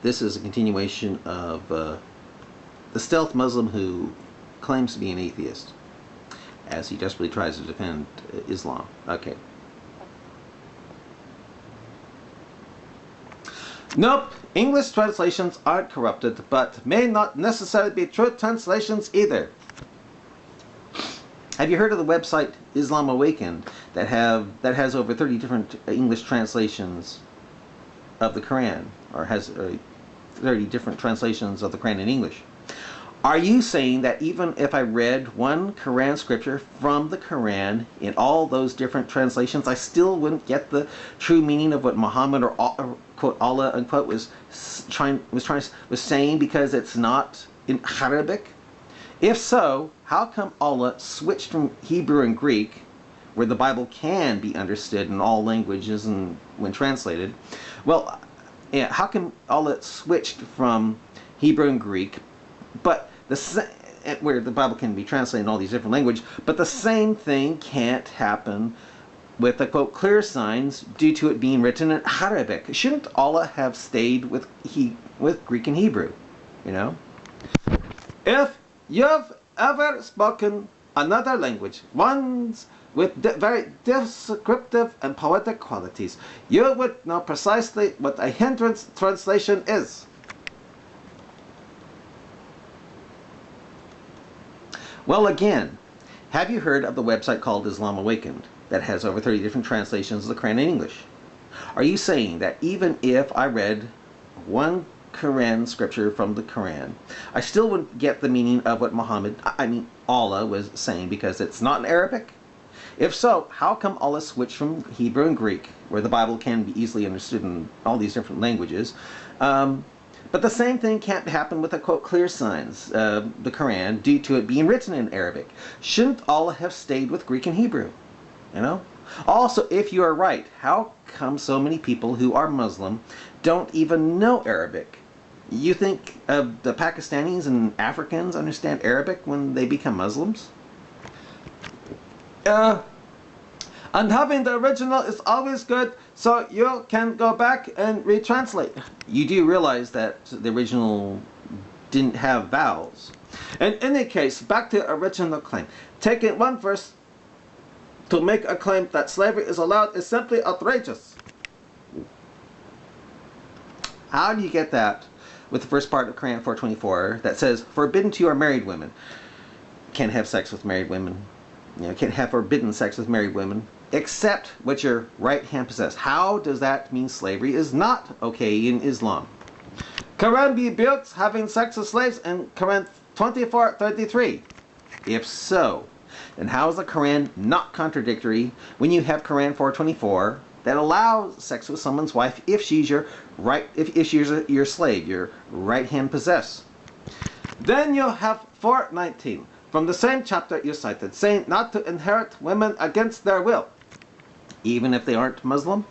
This is a continuation of the stealth Muslim who claims to be an atheist, as he desperately tries to defend Islam. Okay. Nope, English translations aren't corrupted, but may not necessarily be true translations either. Have you heard of the website Islam Awakened that has over 30 different English translations of the Quran, or has 30 different translations of the Quran in English? Are you saying that even if I read one Quran scripture from the Quran in all those different translations, I still wouldn't get the true meaning of what Muhammad, or quote Allah unquote, was saying, because it's not in Arabic? If so, how come Allah switched from Hebrew and Greek, where the Bible can be understood in all languages and when translated? Well, yeah, how come Allah switched from Hebrew and Greek, but where the Bible can be translated in all these different languages, but the same thing can't happen with the quote clear signs due to it being written in Arabic? Shouldn't Allah have stayed with Greek and Hebrew? You know, if you've ever spoken another language, ones with very descriptive and poetic qualities, you would know precisely what a hindrance translation is. Well, again, have you heard of the website called Islam Awakened that has over 30 different translations of the Quran in English? Are you saying that even if I read one Quran scripture from the Quran, I still wouldn't get the meaning of what Allah was saying, because it's not in Arabic? If so, how come Allah switched from Hebrew and Greek, where the Bible can be easily understood in all these different languages, but the same thing can't happen with the quote clear signs, the Quran, due to it being written in Arabic? Shouldn't Allah have stayed with Greek and Hebrew? You know? Also, if you are right, how come so many people who are Muslim don't even know Arabic? You think the Pakistanis and Africans understand Arabic when they become Muslims? And having the original is always good, so you can go back and retranslate. You do realize that the original didn't have vowels. In any case, back to the original claim. Taking one verse to make a claim that slavery is allowed is simply outrageous. How do you get that with the first part of Quran 424 that says, forbidden to your married women? Can't have sex with married women. You know, can't have forbidden sex with married women, except what your right hand possesses. How does that mean slavery is not okay in Islam? Quran rebukes having sex with slaves in Quran 24:33. If so, then how is the Quran not contradictory when you have Quran 424 that allows sex with someone's wife if she's your your slave, your right hand possess? Then you have 4:19. From the same chapter you cited, saying not to inherit women against their will, even if they aren't Muslim?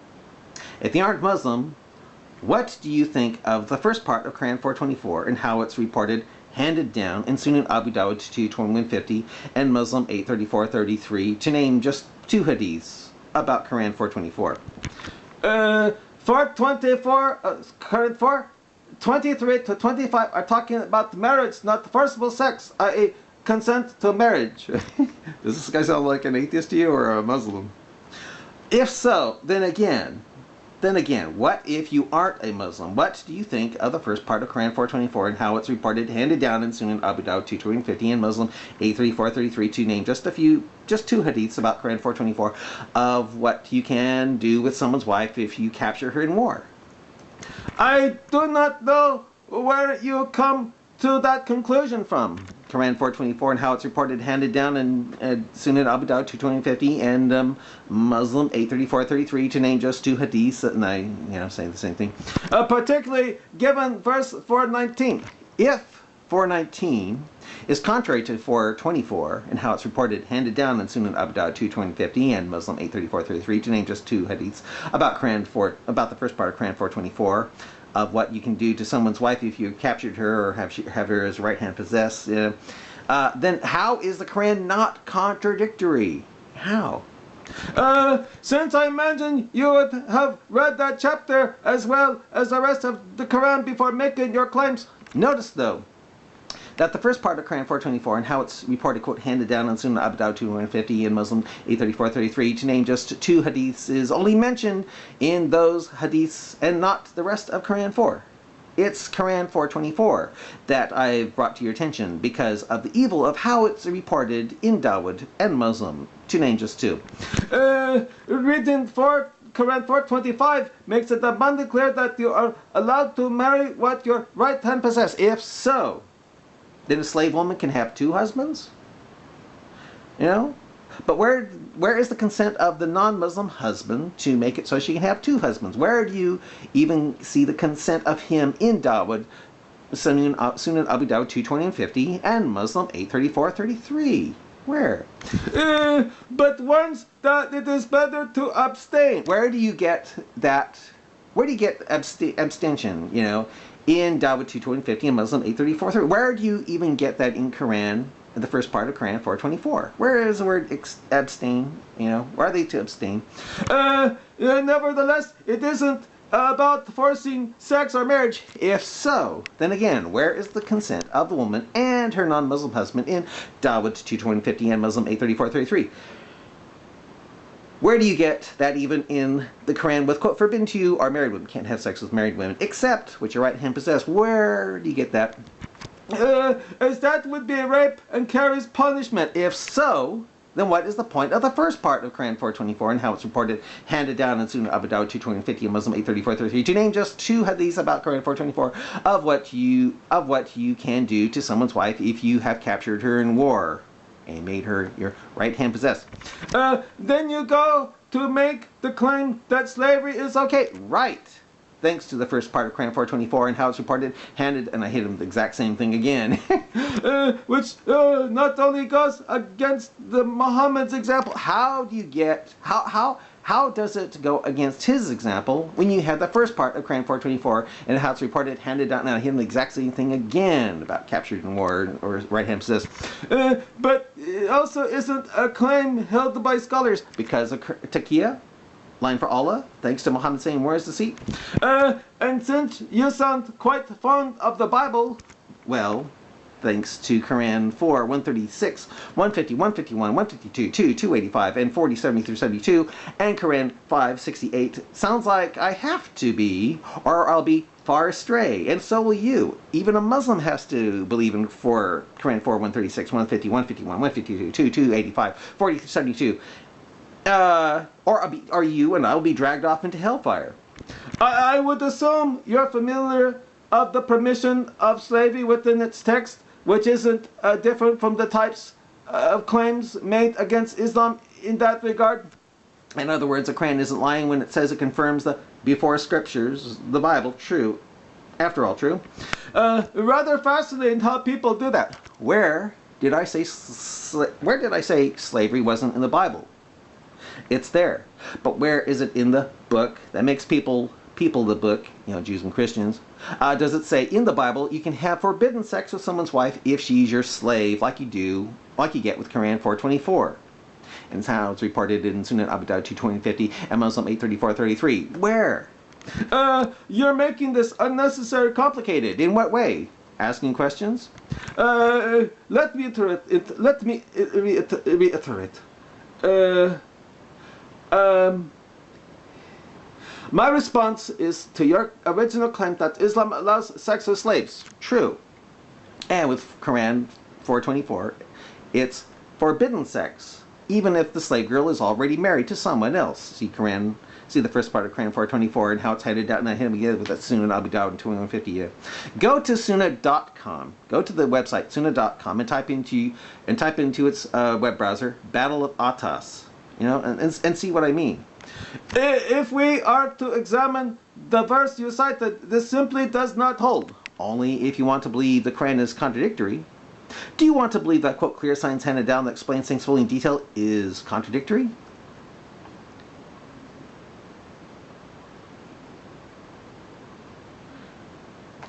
If they aren't Muslim, what do you think of the first part of Quran 424 and how it's reported, handed down in Sunan Abu Dawud 22150 and Muslim 83433, to name just two hadiths about Quran 424? 424, Quran 4:23 to 25 are talking about marriage, not forcible sex, i.e. consent to marriage. Does this guy sound like an atheist to you, or a Muslim? If so, then again, what if you aren't a Muslim? What do you think of the first part of Quran 424 and how it's reported, handed down in Sunan Abu Dawud 22150 and Muslim 83433, to name just two hadiths about Quran 424 of what you can do with someone's wife if you capture her in war? I do not know where you come to that conclusion from. Quran 424 and how it's reported, handed down in Sunan Abu Dawud 22050 and Muslim 83433, to name just two hadiths, and I say the same thing. Particularly given verse 419. If 419 is contrary to 424 and how it's reported, handed down in Sunan Abu Dawud 22050 and Muslim 83433, to name just two hadiths about the first part of Quran 424, of what you can do to someone's wife if you captured her or have her as right hand possessed, then how is the Quran not contradictory? How? Since I imagine you would have read that chapter as well as the rest of the Quran before making your claims. Notice, though, that the first part of Quran 424 and how it's reported, quote, handed down on Sunnah Abu Dawud 2150 and Muslim 83433, to name just 2 hadiths, is only mentioned in those hadiths and not the rest of Quran 4. It's Quran 424 that I've brought to your attention because of the evil of how it's reported in Dawud and Muslim, to name just 2. Reading for Quran 425 makes it abundantly clear that you are allowed to marry what your right hand possesses. If so, then a slave woman can have 2 husbands? You know? But where is the consent of the non-Muslim husband to make it so she can have 2 husbands? Where do you even see the consent of him in Dawud, Sunan Abu Dawud 220 and 50, and Muslim 834-33? Where? But warns that it is better to abstain. Where do you get that? Where do you get abstention, you know, in Dawud 220 and 50 and Muslim 834-33? Where do you even get that in Quran? The first part of Quran 424. Where is the word abstain? You know, where are they to abstain? Nevertheless, it isn't about forcing sex or marriage. If so, then again, where is the consent of the woman and her non-Muslim husband in Dawud 22050 and Muslim 834-33? Where do you get that even in the Quran with, quote, forbidden to you are married women, can't have sex with married women, except what your right hand possess? Where do you get that? As that would be rape and carries punishment. If so, then what is the point of the first part of Quran 424 and how it's reported, handed down in Sunnah Abu Dawud 220 and Muslim 834-33, to name just 2 hadiths about Quran 424 of what you can do to someone's wife if you have captured her in war and made her your right hand possess? Then you go to make the claim that slavery is okay. Right. Thanks to the first part of Quran 424 and how it's reported, handed, and I hit him the exact same thing again, which not only goes against the Muhammad's example. How do you get, how does it go against his example when you have the first part of Quran 424 and how it's reported, handed down, and I hit him the exact same thing again about captured in war or right hand possessed? But it also isn't a claim held by scholars because of taqiyya, line for Allah, thanks to Muhammad saying, where is the seat? And since you sound quite fond of the Bible, well, thanks to Quran 4, 136, 150, 151, 152, 2, 285, and 40, 70 through 72, and Quran 5, 68, sounds like I have to be, or I'll be far astray, and so will you. Even a Muslim has to believe in Quran 4, 136, 150, 151, 152, 2, 285, 40 through 72. Or you and I will be dragged off into hellfire. I would assume you're familiar of the permission of slavery within its text, which isn't different from the types of claims made against Islam in that regard. In other words, the Quran isn't lying when it says it confirms the before scriptures, the Bible, true. After all, true. Rather fascinating how people do that. Where did I say slavery wasn't in the Bible? It's there. But where is it in the book that makes people the book, you know, Jews and Christians? Does it say in the Bible you can have forbidden sex with someone's wife if she's your slave, like you get with Quran 424? And it's how it's reported in Sunan Abu Dawud 220-50 and Muslim 834-33. Where? You're making this unnecessarily complicated. In what way? Asking questions? Let me reiterate. My response is to your original claim that Islam allows sex with slaves. True. And with Quran 424, it's forbidden sex, even if the slave girl is already married to someone else. See the first part of Quran 424 and how it's headed out, and I hit him again with that Sunnah Abu Dawud in 2150. Go to sunnah.com. Go to the website sunnah.com and type into its web browser Battle of Atas. You know, and see what I mean. If we are to examine the verse you cited, this simply does not hold. Only if you want to believe the Quran is contradictory. Do you want to believe that, quote, clear signs handed down that explains things fully in detail is contradictory?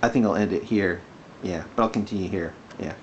I think I'll end it here. Yeah, but I'll continue here. Yeah.